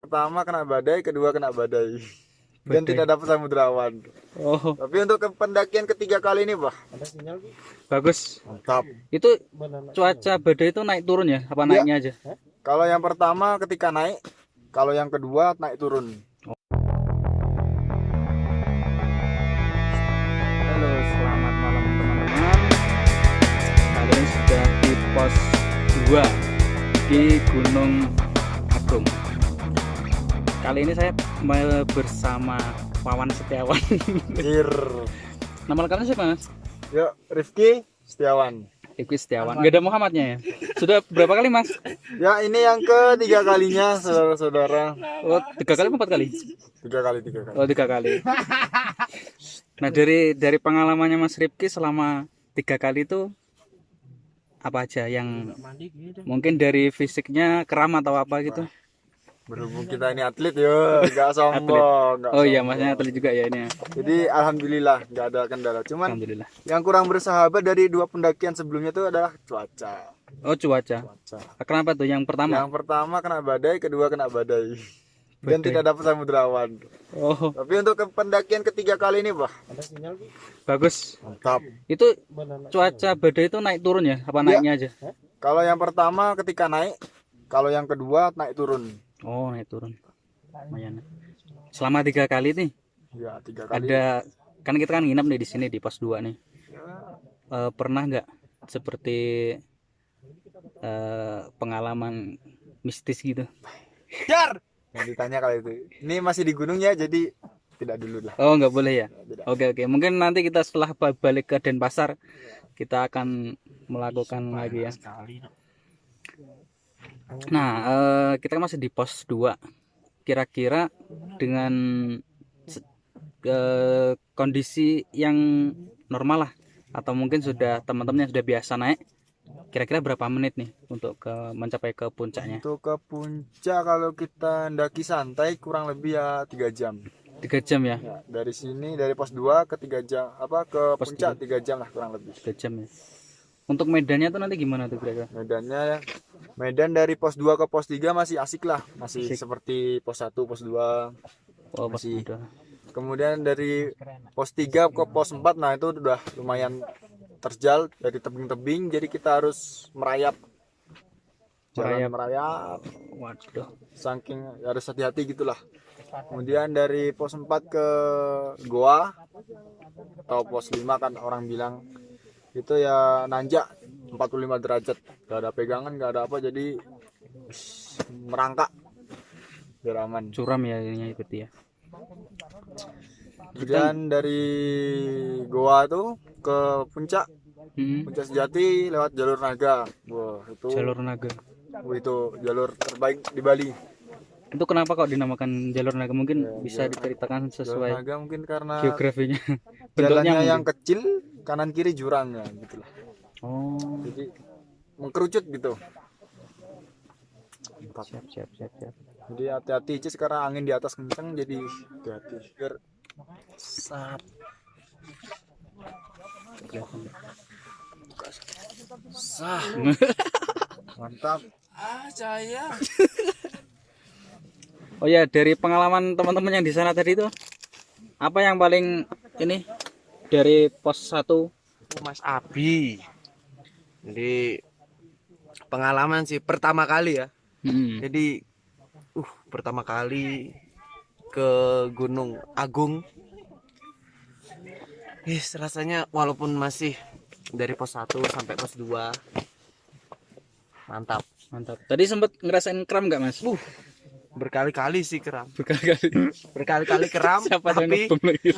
pertama kena badai, kedua kena badai. Dan Badai. tidak dapat samudrawan. Oh, Tapi untuk pendakian ketiga kali ini, Bah, bagus. mantap. Itu cuaca badai itu naik turun ya? Apa Iya. naiknya aja? Kalau yang pertama ketika naik, kalau yang kedua naik turun. Halo, selamat malam teman-teman. Kali ini sudah di pos 2 di Gunung Agung. Kali ini saya bersama Wawan Setiawan. Jir. Nama lengkapnya siapa, Mas? Yuk, Rifki Setiawan. Rifki Setiawan. Gak ada Muhammadnya ya? Sudah berapa kali, Mas? Ya, ini yang ketiga kalinya, saudara-saudara. Oh, 3 kali apa 4 kali? Tiga kali. Oh, 3 kali. Nah, dari pengalamannya Mas Rifki selama 3 kali itu apa aja yang mungkin dari fisiknya kram atau apa gitu? Berhubung kita ini atlet, yo, nggak sombong. nggak Oh iya, sombong. Masnya atlet juga ya ini ya. Jadi alhamdulillah nggak ada kendala. Cuman Alhamdulillah. yang kurang bersahabat dari dua pendakian sebelumnya itu adalah cuaca. Oh, cuaca. Kenapa tuh yang pertama? Yang pertama kena badai, kedua kena badai. Dan Badai. tidak dapat samudrawan. Oh, Tapi untuk pendakian ketiga kali ini, Bah, bagus. mantap. Itu cuaca badai itu naik turun ya? Apa Iya. naiknya aja? Kalau yang pertama ketika naik, kalau yang kedua naik turun. Oh, naik turun. Lumayan. Selama 3 kali nih Ya, 3 kali. ada kan kita kan nginep nih di sini di pos 2 nih. Pernah nggak seperti pengalaman mistis gitu? Yang ditanya kali itu. Ini masih di gunung ya, jadi tidak dulu lah. Oh, nggak boleh ya? Tidak. Oke. Mungkin nanti kita setelah balik ke Denpasar kita akan melakukan lagi ya. Nah, kita masih di pos 2. Kira-kira dengan kondisi yang normal lah, atau mungkin sudah teman-teman yang sudah biasa naik, kira-kira berapa menit nih untuk mencapai ke puncaknya? Untuk ke puncak kalau kita ndaki santai kurang lebih ya 3 jam. 3 jam ya? Ya, dari sini dari pos 2 ke 3 jam ke Pos puncak 3 jam lah kurang lebih. 3 jam ya. Untuk medannya tuh nanti gimana tuh kira-kira? Medan dari pos 2 ke pos 3 masih asik lah, masih Asik. seperti pos 1, pos 2. Oh, pas Masih. udah. Kemudian dari pos 3 ke pos 4, nah itu udah lumayan terjal dari tebing-tebing, jadi kita harus merayap. Jalan merayap, Waduh. saking harus hati-hati gitulah. Kemudian dari pos 4 ke goa atau pos 5 kan orang bilang itu ya nanjak 45 derajat, gak ada pegangan, gak ada apa, jadi merangkak biar aman. Curam ya ini berarti ya. Kemudian dari goa tuh ke puncak puncak sejati lewat jalur naga. Wah, itu Jalur naga. itu jalur terbaik di Bali. Itu kenapa kok dinamakan jalur naga? Mungkin bisa diceritakan Jalur sesuai naga mungkin karena geografinya. Bentuknya jalannya mungkin. yang kecil, kanan kiri jurang ya gitulah. Oh, Jadi mengkerucut gitu. siap. Jadi hati-hati Cis, sekarang angin di atas kenceng, jadi hati-hati biar sat. Sah. Mantap. Oh ya, dari pengalaman teman-teman yang di sana tadi itu, apa yang paling ini dari pos 1? Mas Abi. Jadi pengalaman sih pertama kali ya. Jadi pertama kali ke Gunung Agung. Rasanya walaupun masih dari pos 1 sampai pos 2 mantap. Tadi sempat ngerasain kram nggak, Mas? Berkali-kali sih kram. Berkali-kali. Kram Siapa yang tapi ngebom lagi?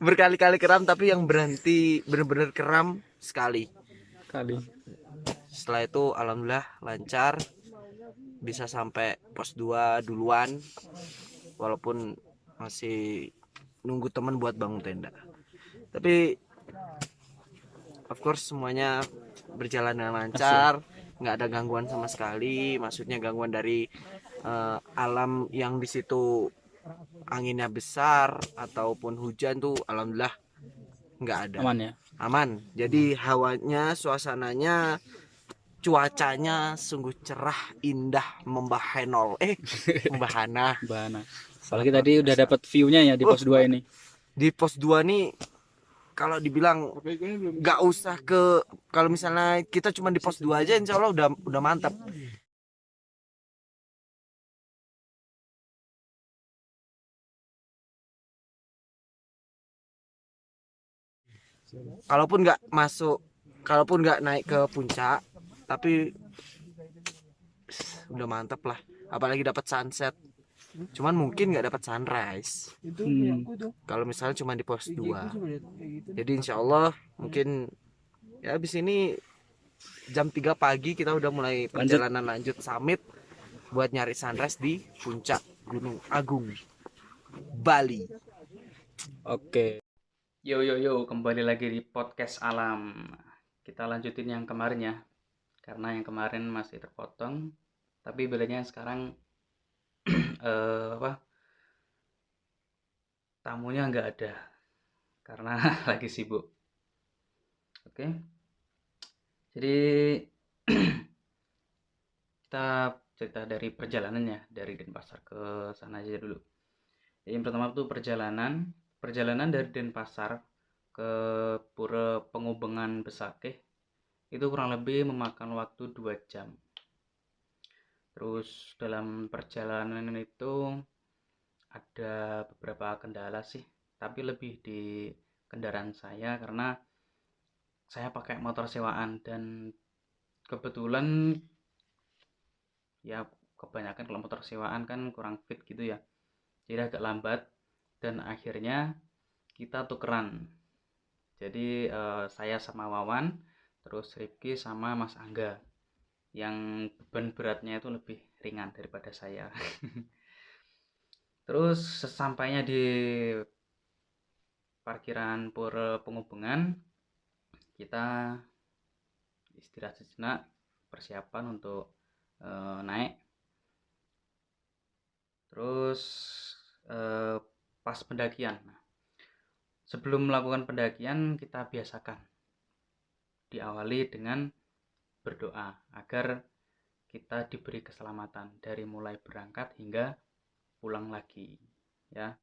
berkali-kali kram tapi yang berhenti bener-bener kram sekali. Setelah itu alhamdulillah lancar, bisa sampai pos 2 duluan walaupun masih nunggu teman buat bangun tenda. Tapi of course semuanya berjalan dengan lancar, nggak ada gangguan sama sekali. Maksudnya gangguan dari alam yang di situ anginnya besar ataupun hujan tuh alhamdulillah nggak ada. Aman ya? Aman. Jadi hawanya, suasananya cuacanya sungguh cerah, indah, membahana. Mbak. Apalagi tadi udah dapat view-nya ya di pos 2 ini. Di pos 2 nih kalau dibilang nggak usah ke, kalau misalnya kita cuma di pos 2 aja insya Allah udah mantap. Kalaupun nggak masuk, kalaupun nggak naik ke puncak, tapi udah mantap lah. Apalagi dapat sunset. Cuman mungkin nggak dapat sunrise. Kalau misalnya cuma di pos 2. Jadi insya Allah mungkin ya habis ini jam 3 pagi kita udah mulai perjalanan lanjut summit buat nyari sunrise di puncak Gunung Agung, Bali. Oke. Yo, kembali lagi di podcast alam. Kita lanjutin yang kemarin ya, karena yang kemarin masih terpotong. Tapi bedanya sekarang tamunya nggak ada karena lagi sibuk. Oke. Jadi kita cerita dari perjalanannya, dari Denpasar ke sana aja dulu. Jadi yang pertama itu perjalanan dari Denpasar ke Pura Pengubengan Besakeh itu kurang lebih memakan waktu 2 jam. Terus dalam perjalanan itu ada beberapa kendala sih, tapi lebih di kendaraan saya karena saya pakai motor sewaan dan kebetulan ya kebanyakan kalau motor sewaan kan kurang fit gitu ya, jadi agak lambat dan akhirnya kita tukeran. Jadi saya sama Wawan, terus Rifki sama Mas Angga yang beban beratnya itu lebih ringan daripada saya. Terus sesampainya di parkiran Pura Pengubengan, kita istirahat sejenak, persiapan untuk naik. Terus pas pendakian. Sebelum melakukan pendakian kita biasakan diawali dengan berdoa agar kita diberi keselamatan dari mulai berangkat hingga pulang lagi ya.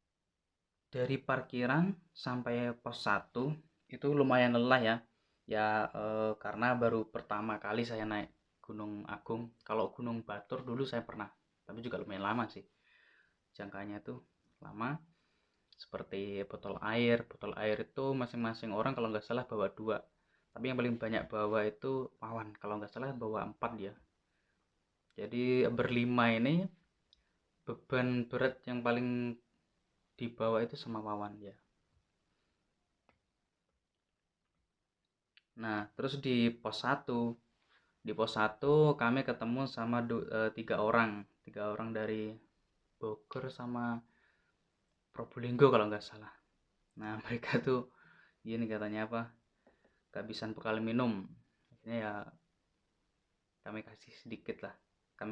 Dari parkiran sampai pos 1 itu lumayan lelah ya. Ya karena baru pertama kali saya naik Gunung Agung. Kalau Gunung Batur dulu saya pernah, tapi juga lumayan lama sih. Jangkanya tuh lama. Seperti botol air itu masing-masing orang kalau nggak salah bawa 2, tapi yang paling banyak bawa itu Wawan, kalau nggak salah bawa 4 ya. Jadi berlima ini beban berat yang paling dibawa itu sama Wawan ya. Nah terus di pos 1 kami ketemu sama 3 orang dari Bogor sama Probolinggo kalau nggak salah. Nah mereka tuh gini katanya apa, kehabisan bekal minum. Akhirnya ya kami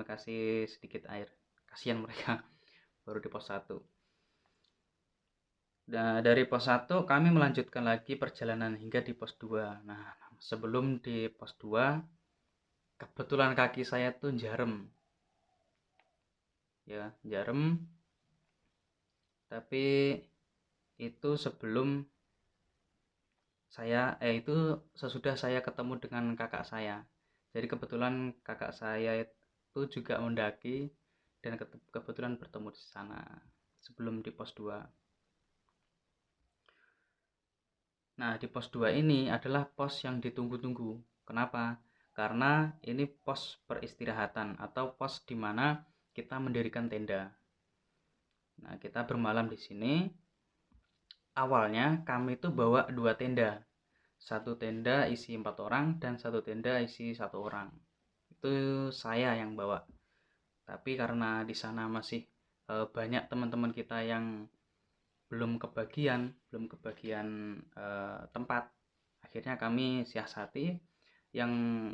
kasih sedikit air, kasihan mereka. Baru di pos 1. Nah dari pos 1 kami melanjutkan lagi perjalanan hingga di pos 2. Nah sebelum di pos 2 kebetulan kaki saya tuh jarem ya, tapi itu sebelum saya itu sesudah saya ketemu dengan kakak saya. Jadi kebetulan kakak saya itu juga mendaki dan kebetulan bertemu di sana sebelum di pos 2. Nah di pos 2 ini adalah pos yang ditunggu-tunggu. Kenapa? Karena ini pos peristirahatan atau pos di mana kita mendirikan tenda. Nah kita bermalam di sini. Awalnya kami itu bawa 2 tenda. 1 tenda isi 4 orang dan 1 tenda isi 1 orang. Itu saya yang bawa. Tapi karena di sana masih banyak teman-teman kita yang belum kebagian tempat, akhirnya kami siasati yang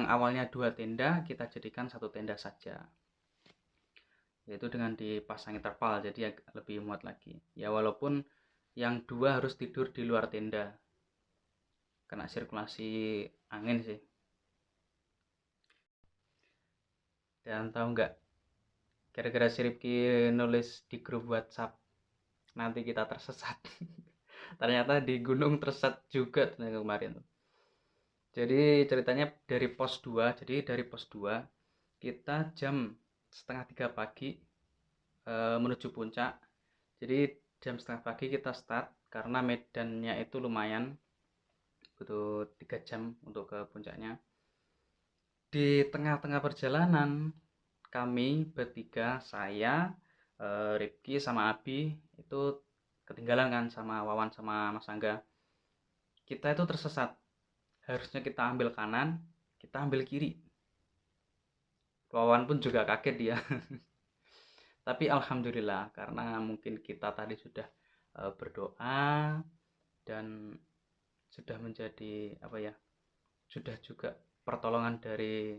awalnya 2 tenda kita jadikan 1 tenda saja, yaitu dengan dipasangi terpal jadi lebih muat lagi ya, walaupun yang 2 harus tidur di luar tenda kena sirkulasi angin sih. Dan tahu nggak, gara-gara si Rifki nulis di grup WhatsApp nanti kita tersesat. Ternyata di gunung tersesat juga ternyata kemarin tuh. Jadi ceritanya dari pos 2, jadi dari pos 2 kita jam setengah 3 pagi menuju puncak. Jadi jam setengah pagi kita start karena medannya itu lumayan, butuh 3 jam untuk ke puncaknya. Di tengah-tengah perjalanan kami bertiga, saya, Rifki sama Abi itu ketinggalan kan sama Wawan sama Mas Angga. Kita itu tersesat. Harusnya kita ambil kanan, kita ambil kiri. Wawan pun juga kaget dia. Tapi alhamdulillah karena mungkin kita tadi sudah berdoa dan sudah menjadi apa ya? Sudah juga pertolongan dari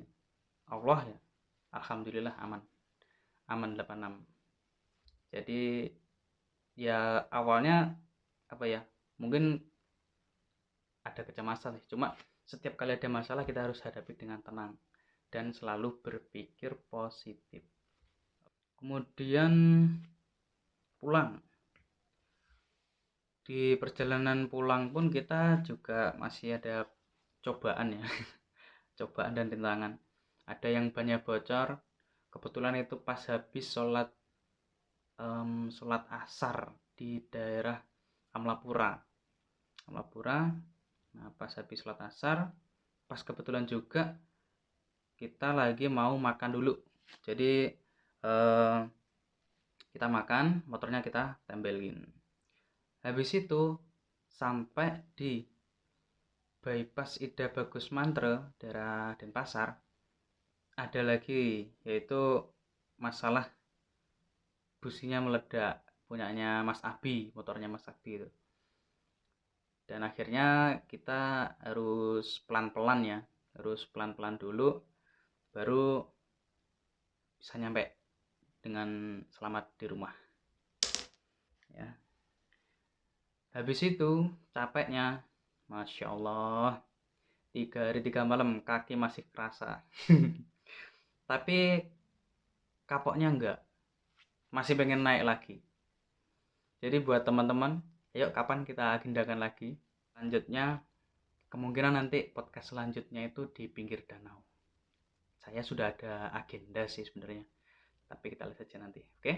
Allah ya. Alhamdulillah aman. Aman 86. Jadi ya awalnya apa ya? Mungkin ada kecemasan sih. Cuma setiap kali ada masalah kita harus hadapi dengan tenang dan selalu berpikir positif. Kemudian pulang. Di perjalanan pulang pun kita juga masih ada cobaan ya. Cobaan dan rintangan. Ada yang banyak bocor. Kebetulan itu pas habis sholat asar di daerah Amlapura. Nah, pas habis sholat asar, pas kebetulan juga kita lagi mau makan dulu. Jadi kita makan, motornya kita tempelin. Habis itu sampai di bypass Ida Bagus Mantre daerah Denpasar, ada lagi yaitu masalah businya meledak, punyanya Mas Abi, motornya Mas Abi itu. Dan akhirnya kita harus pelan-pelan ya, harus pelan-pelan dulu baru bisa nyampe dengan selamat di rumah ya. Habis itu capeknya, Masya Allah, 3 hari 3 malam kaki masih kerasa. Tapi kapoknya enggak, masih pengen naik lagi. Jadi buat teman-teman, ayo kapan kita agendakan lagi. Lanjutnya kemungkinan nanti podcast selanjutnya itu di pinggir danau. Saya sudah ada agenda sih sebenarnya, tapi kita lihat saja nanti, oke?